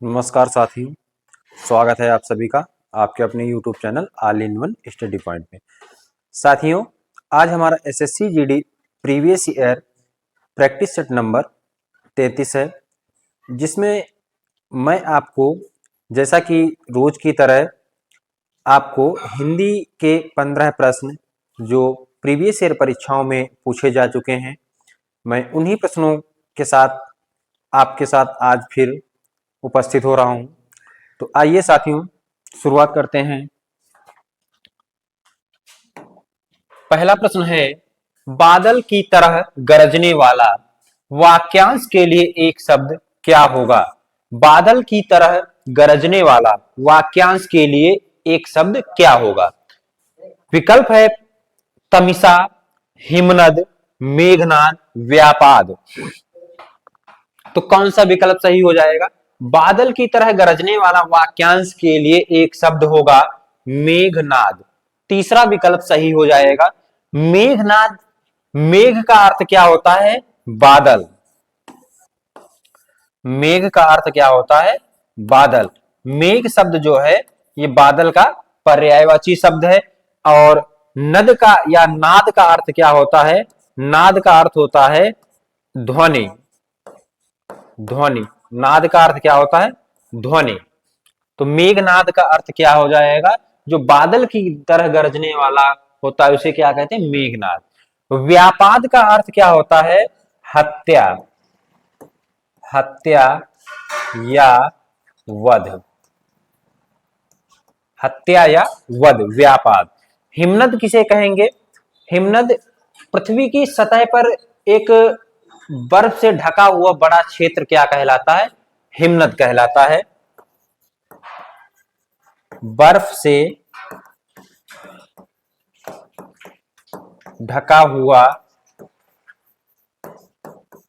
नमस्कार साथियों, स्वागत है आप सभी का आपके अपने YouTube channel all in one study point में। साथियों, आज हमारा SSC GD previous year practice set number 33 है, जिसमें मैं आपको जैसा कि रोज की तरह आपको हिंदी के 15 प्रश्न जो प्रीवियस ईयर परीक्षाओं में पूछे जा चुके हैं, मैं उन्हीं प्रश्नों के साथ आपके साथ आज फिर उपस्थित हो रहा हूं। तो आइए साथियों, शुरुआत करते हैं। पहला प्रश्न है, बादल की तरह गरजने वाला वाक्यांश के लिए एक शब्द क्या होगा? बादल की तरह गरजने वाला वाक्यांश के लिए एक शब्द क्या होगा? विकल्प है तमिसा, हिमनद, मेघनाद, व्यापाद। तो कौन सा विकल्प सही हो जाएगा? बादल की तरह गरजने वाला वाक्यांश के लिए एक शब्द होगा मेघनाद। तीसरा विकल्प सही हो जाएगा मेघनाद। मेघ का अर्थ क्या होता है? बादल। मेघ का अर्थ क्या होता है? बादल। मेघ शब्द जो है ये बादल का पर्यायवाची शब्द है। और नद का या नाद का अर्थ क्या होता है? नाद का अर्थ होता है ध्वनि। ध्वनि। नाद का अर्थ क्या होता है? ध्वनि। तो मेघनाद का अर्थ क्या हो जाएगा? जो बादल की तरह गरजने वाला होता है उसे क्या कहते हैं? मेघनाद। व्यापाद का अर्थ क्या होता है? हत्या। हत्या या वध। हत्या या वध, व्यापाद। हिमनद किसे कहेंगे? हिमनद पृथ्वी की सतह पर एक बर्फ से ढका हुआ बड़ा क्षेत्र क्या कहलाता है? हिमनद कहलाता है। बर्फ से ढका हुआ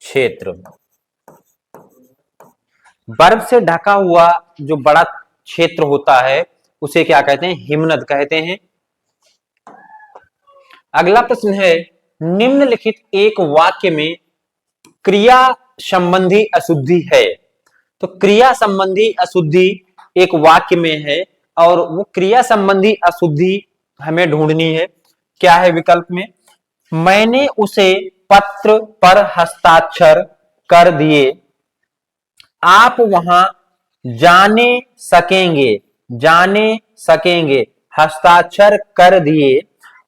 क्षेत्र। बर्फ से ढका हुआ जो बड़ा क्षेत्र होता है उसे क्या कहते हैं? हिमनद कहते हैं। अगला प्रश्न है, निम्नलिखित एक वाक्य में क्रिया संबंधी अशुद्धि है। तो क्रिया संबंधी अशुद्धि एक वाक्य में है और वो क्रिया संबंधी अशुद्धि हमें ढूंढनी है। क्या है विकल्प में? मैंने उसे पत्र पर हस्ताक्षर कर दिए, आप वहां जाने सकेंगे। जाने सकेंगे, हस्ताक्षर कर दिए।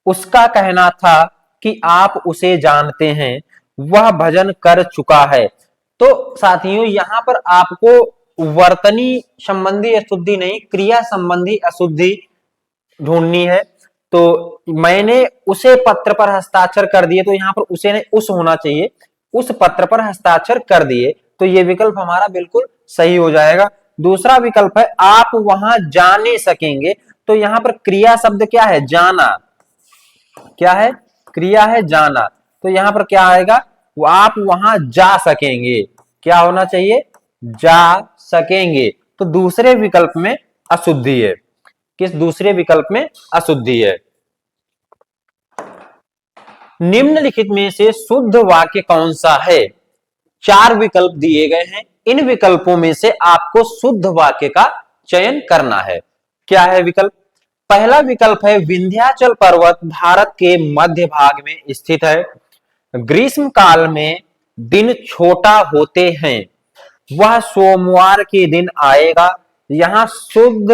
उसका कहना था कि आप उसे जानते हैं, वह भजन कर चुका है। तो साथियों, यहां पर आपको वर्तनी संबंधी अशुद्धि नहीं, क्रिया संबंधी अशुद्धि ढूंढनी है। तो मैंने उसे पत्र पर हस्ताक्षर कर दिए, तो यहां पर उसे नहीं, उस होना चाहिए। उस पत्र पर हस्ताक्षर कर दिए, तो ये विकल्प हमारा बिल्कुल सही हो जाएगा। दूसरा विकल्प है आप वहां जाने सकेंगे। तो यहां पर क्रिया शब्द क्या है? जाना। क्या है? क्रिया है जाना। तो यहां पर क्या आएगा? वो आप वहां जा सकेंगे। क्या होना चाहिए? जा सकेंगे। तो दूसरे विकल्प में अशुद्धि है। किस दूसरे विकल्प में अशुद्धि है? निम्नलिखित में से शुद्ध वाक्य कौन सा है? 4 विकल्प दिए गए हैं। इन विकल्पों में से आपको शुद्ध वाक्य का चयन करना है। क्या है विकल्प? पहला विकल्प है विंध्याचल पर्वत भारत के मध्य भाग में स्थित है। ग्रीष्म काल में दिन छोटा होते हैं, वह सोमवार के दिन आएगा, यहां शुद्ध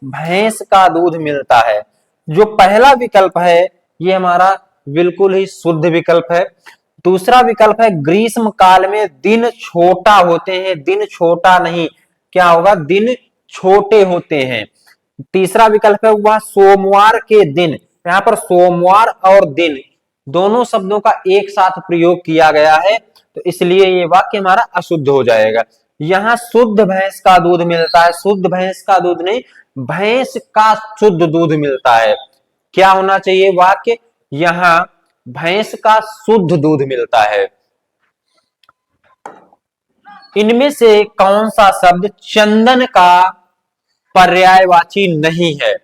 भैंस का दूध मिलता है। जो पहला विकल्प है ये हमारा बिल्कुल ही शुद्ध विकल्प है। दूसरा विकल्प है ग्रीष्म काल में दिन छोटा होते हैं, दिन छोटा नहीं, क्या होगा? दिन छोटे होते हैं। तीसरा विकल्प है वह सोमवार के दिन। यहां पर सोमवार और दिन दोनों शब्दों का एक साथ प्रयोग किया गया है, तो इसलिए ये वाक्य हमारा अशुद्ध हो जाएगा। यहां शुद्ध भैंस का दूध मिलता है, शुद्ध भैंस का दूध नहीं, भैंस का शुद्ध दूध मिलता है। क्या होना चाहिए वाक्य? यहां भैंस का शुद्ध दूध मिलता है। इनमें से कौन सा शब्द चंदन का पर्यायवाची नहीं है?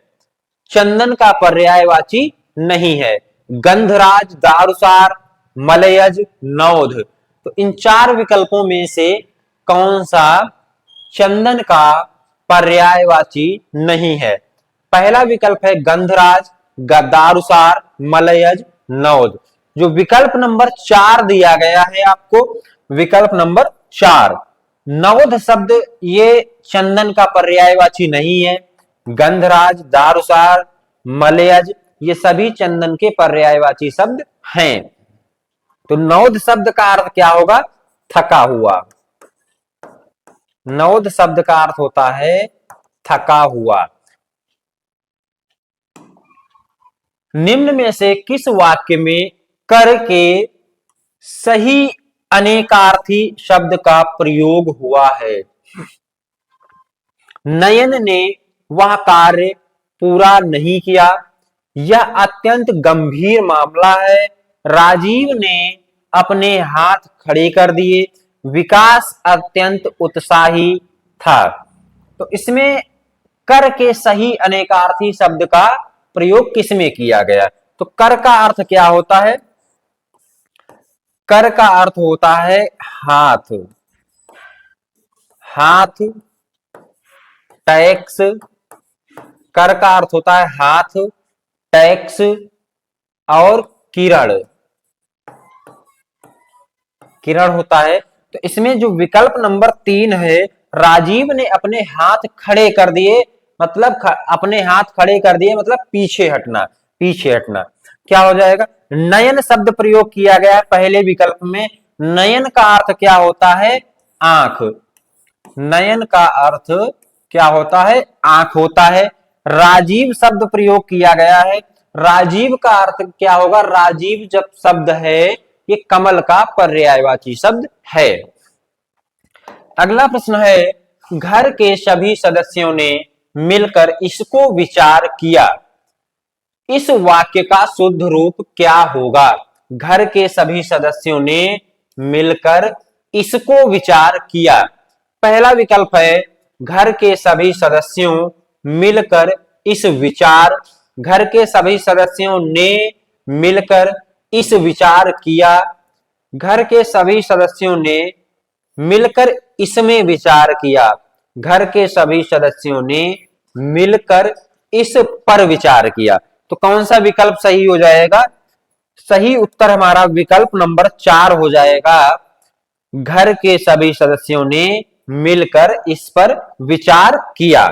चंदन का पर्यायवाची नहीं है। गंधराज, दारुसार, मलयज, नौध। तो इन 4 विकल्पों में से कौन सा चंदन का पर्यायवाची नहीं है? पहला विकल्प है गंधराज, दारुसार, मलयज, नौद। जो विकल्प नंबर 4 दिया गया है आपको, विकल्प नंबर 4, नवोद शब्द ये चंदन का पर्यायवाची नहीं है। गंधराज, दारुसार, मलयज ये सभी चंदन के पर्यायवाची शब्द हैं। तो नवोद शब्द का अर्थ क्या होगा? थका हुआ। नवोद शब्द का अर्थ होता है थका हुआ। निम्न में से किस वाक्य में कर के सही अनेकार्थी शब्द का प्रयोग हुआ है? नयन ने वह कार्य पूरा नहीं किया, यह अत्यंत गंभीर मामला है। राजीव ने अपने हाथ खड़े कर दिए, विकास अत्यंत उत्साही था। तो इसमें कर के सही अनेकार्थी शब्द का प्रयोग किसमें किया गया? तो कर का अर्थ क्या होता है? कर का अर्थ होता है हाथ। हाथ, टैक्स। कर का अर्थ होता है हाथ, टैक्स और किरण। किरण होता है। तो इसमें जो विकल्प नंबर 3 है, राजीव ने अपने हाथ खड़े कर दिए, मतलब अपने हाथ खड़े कर दिए मतलब पीछे हटना। पीछे हटना क्या हो जाएगा? नयन शब्द प्रयोग किया गया है पहले विकल्प में। नयन का अर्थ क्या होता है? आंख। नयन का अर्थ क्या होता है? आंख होता है। राजीव शब्द प्रयोग किया गया है। राजीव का अर्थ क्या होगा? राजीव जब शब्द है ये कमल का पर्यायवाची शब्द है। अगला प्रश्न है, घर के सभी सदस्यों ने मिलकर इसको विचार किया, इस वाक्य का शुद्ध रूप क्या होगा? घर के सभी सदस्यों ने मिलकर इसको विचार किया। पहला विकल्प है घर के सभी सदस्यों मिलकर इस विचार। घर के सभी सदस्यों ने मिलकर इस विचार किया। घर के सभी सदस्यों ने मिलकर इसमें विचार किया। घर के सभी सदस्यों ने मिलकर इस पर विचार किया। तो कौन सा विकल्प सही हो जाएगा? सही उत्तर हमारा विकल्प नंबर 4 हो जाएगा। घर के सभी सदस्यों ने मिलकर इस पर विचार किया।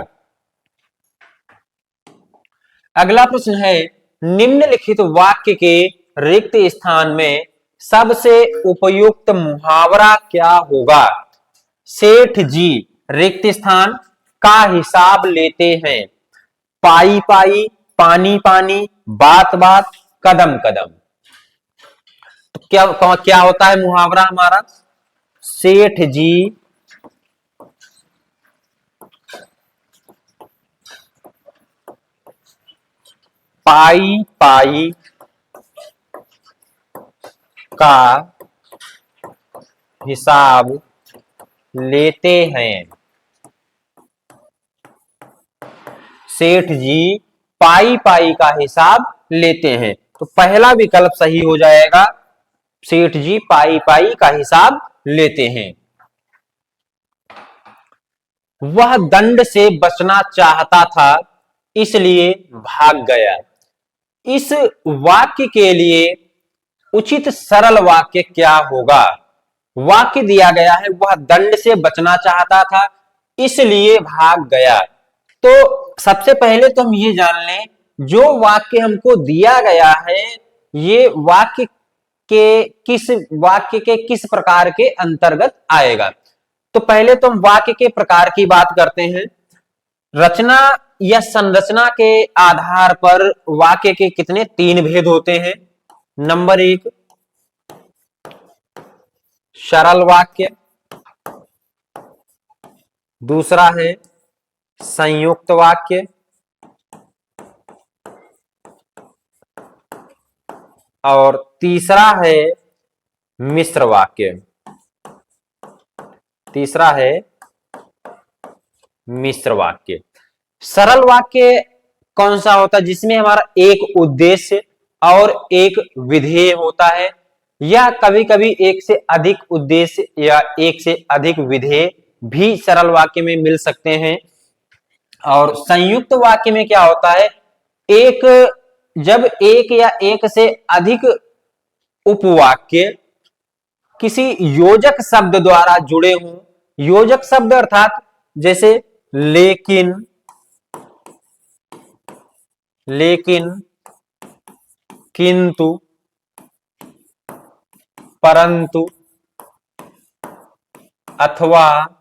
अगला प्रश्न है, निम्नलिखित वाक्य के रिक्त स्थान में सबसे उपयुक्त मुहावरा क्या होगा? सेठ जी रिक्त स्थान का हिसाब लेते हैं। पाई पाई, पानी पानी, बात बात, कदम कदम। तो क्या होता है मुहावरा हमारा? सेठ जी पाई पाई का हिसाब लेते हैं। सेठ जी पाई पाई का हिसाब लेते हैं। तो पहला विकल्प सही हो जाएगा, सेठ जी पाई पाई का हिसाब लेते हैं। वह दंड से बचना चाहता था इसलिए भाग गया। इस वाक्य के लिए उचित सरल वाक्य क्या होगा? वाक्य दिया गया है, वह दंड से बचना चाहता था इसलिए भाग गया। तो सबसे पहले तो हम ये जान लें, जो वाक्य हमको दिया गया है ये वाक्य के किस प्रकार के अंतर्गत आएगा। तो पहले तो हम वाक्य के प्रकार की बात करते हैं। रचना या संरचना के आधार पर वाक्य के कितने 3 भेद होते हैं। नंबर 1 सरल वाक्य, दूसरा है संयुक्त वाक्य और तीसरा है मिश्र वाक्य। तीसरा है मिश्र वाक्य। सरल वाक्य कौन सा होता है? जिसमें हमारा एक उद्देश्य और एक विधेय होता है, या कभी कभी एक से अधिक उद्देश्य या एक से अधिक विधेय भी सरल वाक्य में मिल सकते हैं। और संयुक्त वाक्य में क्या होता है, जब एक या एक से अधिक उपवाक्य किसी योजक शब्द द्वारा जुड़े हों, योजक शब्द अर्थात जैसे लेकिन, किंतु, परंतु, अथवा,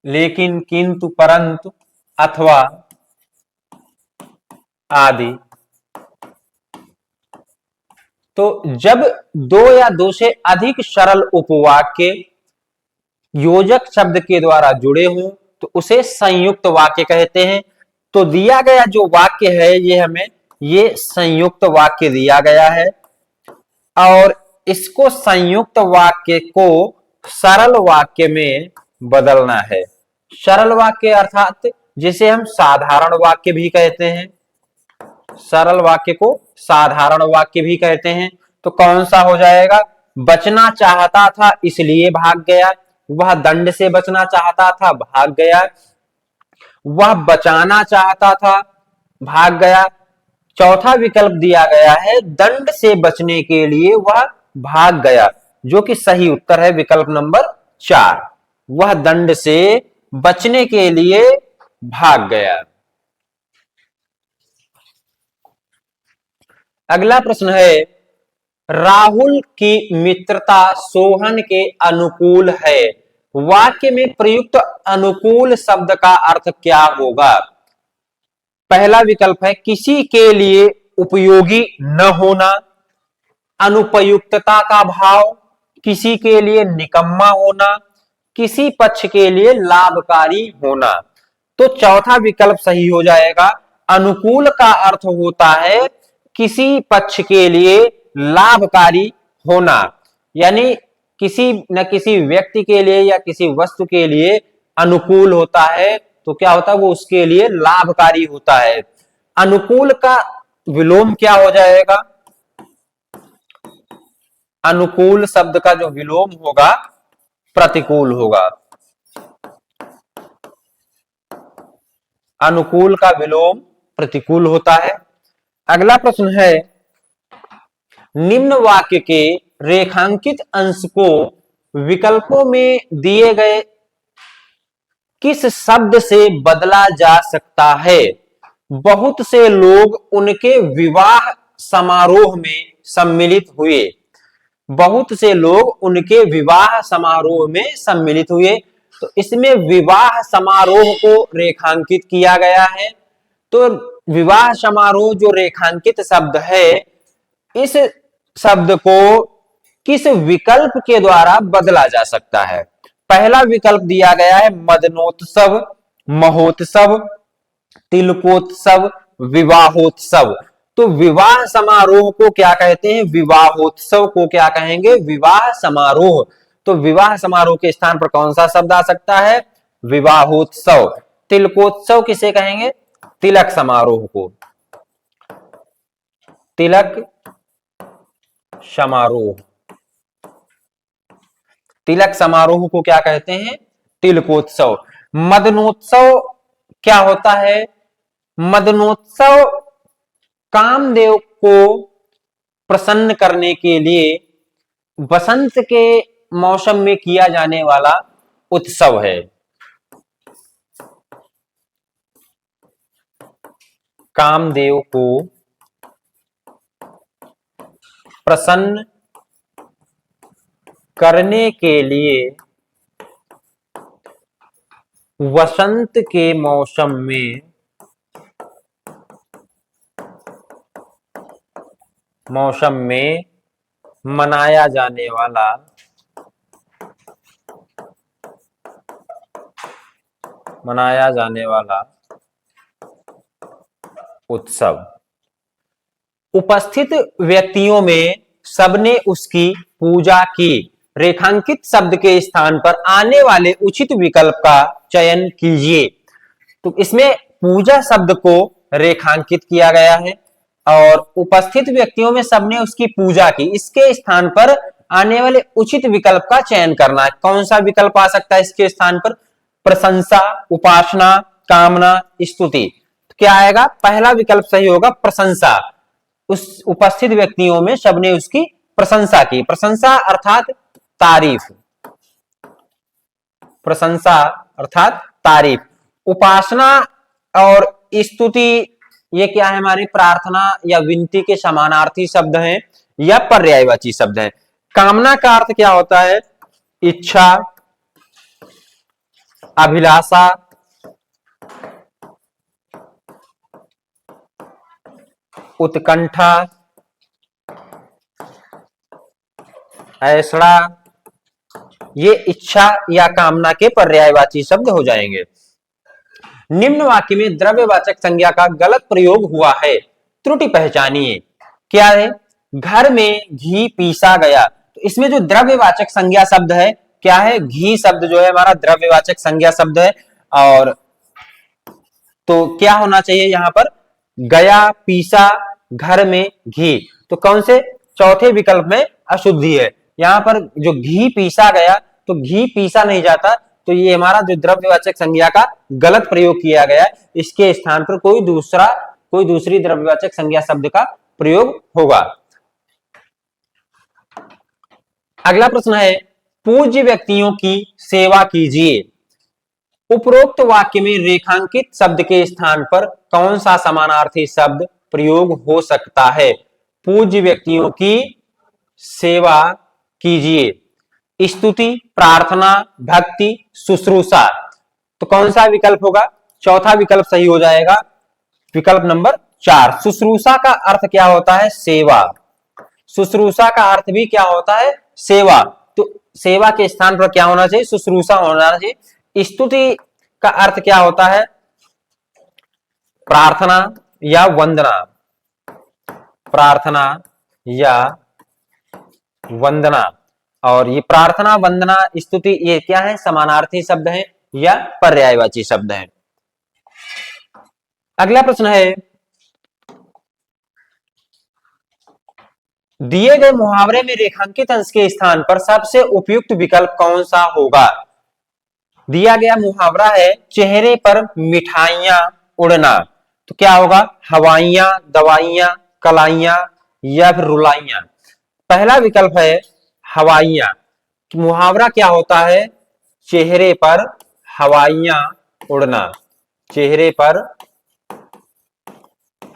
लेकिन, किंतु, परंतु, अथवा आदि। तो जब दो या दो से अधिक सरल उपवाक्य योजक शब्द के द्वारा जुड़े हों तो उसे संयुक्त वाक्य कहते हैं। तो दिया गया जो वाक्य है ये संयुक्त वाक्य दिया गया है और इसको संयुक्त वाक्य को सरल वाक्य में बदलना है। सरल वाक्य अर्थात जिसे हम साधारण वाक्य भी कहते हैं, सरल वाक्य को साधारण वाक्य भी कहते हैं। तो कौन सा हो जाएगा, बचना चाहता था इसलिए भाग गया, वह दंड से बचना चाहता था भाग गया, वह बचाना चाहता था भाग गया। चौथा विकल्प दिया गया है दंड से बचने के लिए वह भाग गया, जो कि सही उत्तर है विकल्प नंबर 4, वह दंड से बचने के लिए भाग गया। अगला प्रश्न है, राहुल की मित्रता सोहन के अनुकूल है, वाक्य में प्रयुक्त अनुकूल शब्द का अर्थ क्या होगा। पहला विकल्प है किसी के लिए उपयोगी न होना, अनुपयुक्तता का भाव, किसी के लिए निकम्मा होना, किसी पक्ष के लिए लाभकारी होना। तो चौथा विकल्प सही हो जाएगा। अनुकूल का अर्थ होता है किसी पक्ष के लिए लाभकारी होना, यानी किसी न किसी व्यक्ति के लिए या किसी वस्तु के लिए अनुकूल होता है तो क्या होता है, वो उसके लिए लाभकारी होता है। अनुकूल का विलोम क्या हो जाएगा, अनुकूल शब्द का जो विलोम होगा प्रतिकूल होगा। अनुकूल का विलोम प्रतिकूल होता है। अगला प्रश्न है, निम्न वाक्य के रेखांकित अंश को विकल्पों में दिए गए किस शब्द से बदला जा सकता है। बहुत से लोग उनके विवाह समारोह में सम्मिलित हुए, बहुत से लोग उनके विवाह समारोह में सम्मिलित हुए। तो इसमें विवाह समारोह को रेखांकित किया गया है। तो विवाह समारोह जो रेखांकित शब्द है, इस शब्द को किस विकल्प के द्वारा बदला जा सकता है। पहला विकल्प दिया गया है मदनोत्सव, महोत्सव, तिलकोत्सव, विवाहोत्सव। तो विवाह समारोह को क्या कहते हैं, विवाहोत्सव को क्या कहेंगे, विवाह समारोह। तो विवाह समारोह के स्थान पर कौन सा शब्द आ सकता है, विवाहोत्सव। तिलकोत्सव किसे कहेंगे, तिलक समारोह को, तिलक समारोह। तिलक समारोह को क्या कहते हैं, तिलकोत्सव। मदनोत्सव क्या होता है, मदनोत्सव कामदेव को प्रसन्न करने के लिए बसंत के मौसम में किया जाने वाला उत्सव है। कामदेव को प्रसन्न करने के लिए वसंत के मौसम में मनाया जाने वाला उत्सव। उपस्थित व्यक्तियों में सबने उसकी पूजा की। रेखांकित शब्द के स्थान पर आने वाले उचित विकल्प का चयन कीजिए। तो इसमें पूजा शब्द को रेखांकित किया गया है और उपस्थित व्यक्तियों में सबने उसकी पूजा की, इसके स्थान पर आने वाले उचित विकल्प का चयन करना है। कौन सा विकल्प आ सकता है इसके स्थान पर? प्रशंसा, उपासना, कामना, स्तुति। तो क्या आएगा? पहला विकल्प सही होगा, प्रशंसा। उस उपस्थित व्यक्तियों में सबने उसकी प्रशंसा की। प्रशंसा अर्थात तारीफ, प्रशंसा अर्थात तारीफ। उपासना और स्तुति ये क्या है? हमारी प्रार्थना या विनती के समानार्थी शब्द हैं या पर्यायवाची शब्द हैं। कामना का अर्थ क्या होता है? इच्छा, अभिलाषा, उत्कंठा, ऐसड़ा, ये इच्छा या कामना के पर्यायवाची शब्द हो जाएंगे। निम्न वाक्य में द्रव्यवाचक संज्ञा का गलत प्रयोग हुआ है, त्रुटि पहचानिए। क्या है? घर में घी पीसा गया। तो इसमें जो द्रव्यवाचक संज्ञा शब्द है क्या है? घी शब्द जो है हमारा द्रव्यवाचक संज्ञा शब्द है। और तो क्या होना चाहिए यहां पर? गया, पीसा, घर में घी। तो कौन से? चौथे विकल्प में अशुद्धि है। यहां पर जो घी पीसा गया, तो घी पीसा नहीं जाता, तो ये हमारा जो द्रव्यवाचक संज्ञा का गलत प्रयोग किया गया, इसके स्थान पर कोई दूसरी द्रव्यवाचक संज्ञा शब्द का प्रयोग होगा। अगला प्रश्न है, पूज्य व्यक्तियों की सेवा कीजिए। उपरोक्त वाक्य में रेखांकित शब्द के स्थान पर कौन सा समानार्थी शब्द प्रयोग हो सकता है? पूज्य व्यक्तियों की सेवा कीजिए। स्तुति, प्रार्थना, भक्ति, शुश्रूषा। तो कौन सा विकल्प होगा? चौथा विकल्प सही हो जाएगा, विकल्प नंबर 4। शुश्रूषा का अर्थ क्या होता है? सेवा। शुश्रूषा का अर्थ भी क्या होता है? सेवा। तो सेवा के स्थान पर क्या होना चाहिए? शुश्रूषा होना चाहिए। स्तुति का अर्थ क्या होता है? प्रार्थना या वंदना, प्रार्थना या वंदना। और ये प्रार्थना, वंदना, स्तुति ये क्या है? समानार्थी शब्द हैं या पर्यायवाची शब्द हैं। अगला प्रश्न है, दिए गए मुहावरे में रेखांकित अंश के स्थान पर सबसे उपयुक्त विकल्प कौन सा होगा? दिया गया मुहावरा है, चेहरे पर मिठाइयां उड़ना। तो क्या होगा? हवाइयां, दवाइयां, कलाइयां या फिर रुलाइयां। पहला विकल्प है हवाइयां। मुहावरा क्या होता है? चेहरे पर हवाइयां उड़ना, चेहरे पर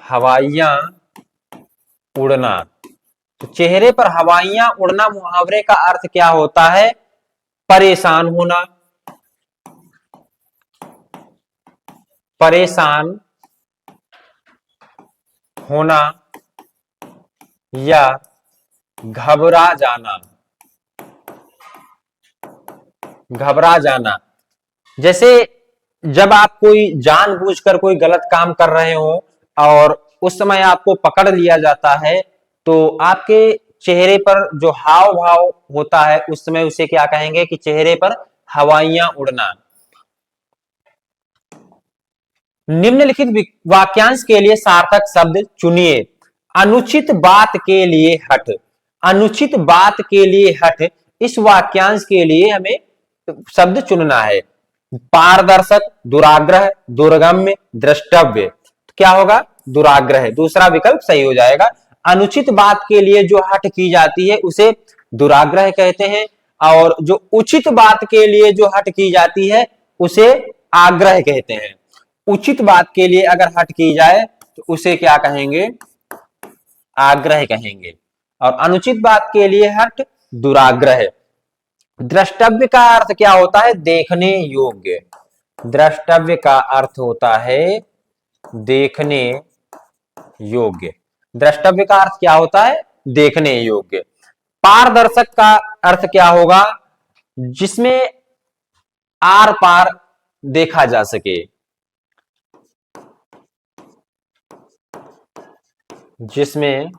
हवाइयां उड़ना। तो चेहरे पर हवाइयां उड़ना मुहावरे का अर्थ क्या होता है? परेशान होना, परेशान होना या घबरा जाना, घबरा जाना। जैसे जब आप कोई जानबूझकर कोई गलत काम कर रहे हो और उस समय आपको पकड़ लिया जाता है, तो आपके चेहरे पर जो हाव भाव होता है उस समय उसे क्या कहेंगे? कि चेहरे पर हवाइयां उड़ना। निम्नलिखित वाक्यांश के लिए सार्थक शब्द चुनिए। अनुचित बात के लिए हट, अनुचित बात के लिए हट, इस वाक्यांश के लिए हमें शब्द चुनना है। पारदर्शक, दुराग्रह, दुर्गम्य, द्रष्टव्य। तो क्या होगा? दुराग्रह, दूसरा विकल्प सही हो जाएगा। अनुचित बात के लिए जो हट की जाती है उसे दुराग्रह कहते हैं, और जो उचित बात के लिए जो हट की जाती है उसे आग्रह कहते हैं। उचित बात के लिए अगर हट की जाए तो उसे क्या कहेंगे? आग्रह कहेंगे। और अनुचित बात के लिए हट दुराग्रह। द्रष्टव्य का अर्थ क्या होता है? देखने योग्य। द्रष्टव्य का अर्थ होता है देखने योग्य। द्रष्टव्य का अर्थ क्या होता है? देखने योग्य। पारदर्शक का अर्थ क्या होगा? जिसमें आर पार देखा जा सके, जिसमें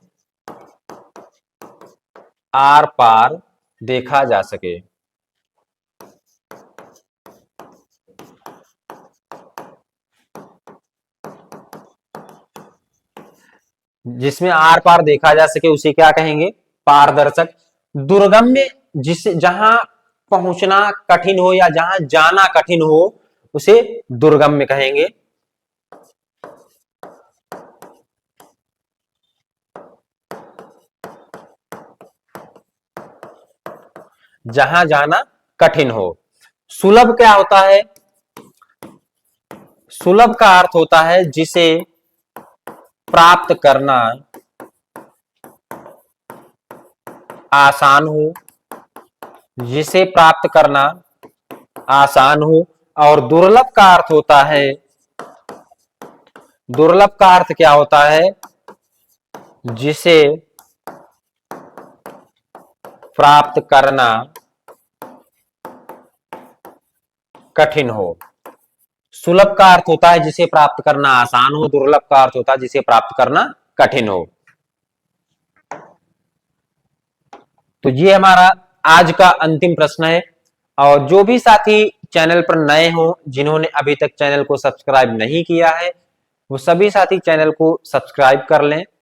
आर पार देखा जा सके। जिसमें आर पार देखा जा सके उसे क्या कहेंगे? पारदर्शक। दुर्गम्य जिसे जहां पहुंचना कठिन हो या जहां जाना कठिन हो उसे दुर्गम्य कहेंगे। जहां जाना कठिन हो। सुलभ क्या होता है? सुलभ का अर्थ होता है जिसे प्राप्त करना आसान हो, जिसे प्राप्त करना आसान हो। और दुर्लभ का अर्थ होता है, दुर्लभ का अर्थ क्या होता है? जिसे प्राप्त करना कठिन हो। सुलभ का अर्थ होता है जिसे प्राप्त करना आसान हो, दुर्लभ का अर्थ होता है जिसे प्राप्त करना कठिन हो। तो ये हमारा आज का अंतिम प्रश्न है। और जो भी साथी चैनल पर नए हो, जिन्होंने अभी तक चैनल को सब्सक्राइब नहीं किया है, वो सभी साथी चैनल को सब्सक्राइब कर लें